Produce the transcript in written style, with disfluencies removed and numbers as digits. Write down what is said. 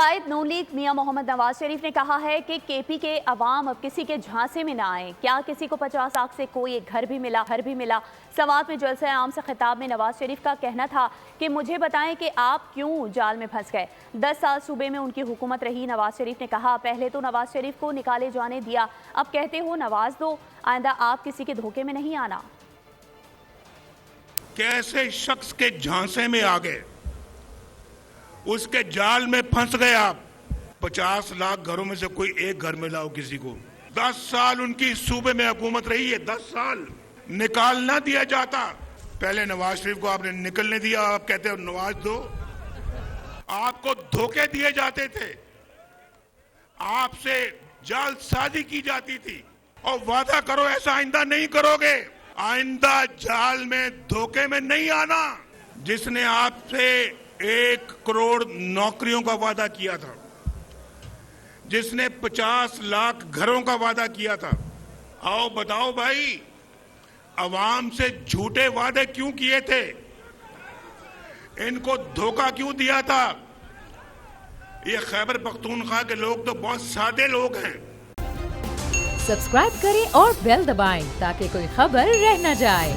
قائد نون league میاں محمد نواز شریف نے کہا ہے کہ کے پی کے عوام اب کسی کے جھانسے میں نہ آئیں۔ کیا کسی کو 50 لاکھ سے کوئی ایک گھر بھی ملا؟ سوات میں جلسہ عام سے خطاب میں نواز شریف کا کہنا تھا کہ مجھے بتائیں کہ آپ کیوں جال میں پھنس گئے۔ 10 سال صوبے میں ان کی حکومت رہی۔ نواز شریف نے کہا پہلے تو نواز شریف کو نکالے جانے دیا، اب کہتے ہو نواز دو، آئندہ آپ کسی کے دھوکے میں نہیں آنا۔ کیسے شخص کے جھانسے میں آ گئے، اس کے جال میں پھنس گئے آپ۔ 50 لاکھ گھروں میں سے کوئی ایک گھر میں لاؤ کسی کو۔ 10 سال ان کی صوبے میں حکومت رہی ہے، 10 سال نکال نہ دیا جاتا۔ پہلے نواز شریف کو آپ نے نکلنے دیا، آپ کہتے ہو نواز دو۔ آپ کو دھوکے دیے جاتے تھے، آپ سے جال سازی کی جاتی تھی، اور وعدہ کرو ایسا آئندہ نہیں کرو گے، آئندہ جال میں دھوکے میں نہیں آنا۔ جس نے آپ سے 1 کروڑ نوکریوں کا وعدہ کیا تھا، جس نے 50 لاکھ گھروں کا وعدہ کیا تھا، آؤ بتاؤ بھائی، عوام سے جھوٹے وعدے کیوں کیے تھے؟ ان کو دھوکہ کیوں دیا تھا؟ یہ خیبر پختونخوا کے لوگ تو بہت سادے لوگ ہیں۔ سبسکرائب کریں اور بیل دبائیں تاکہ کوئی خبر رہ نہ جائے۔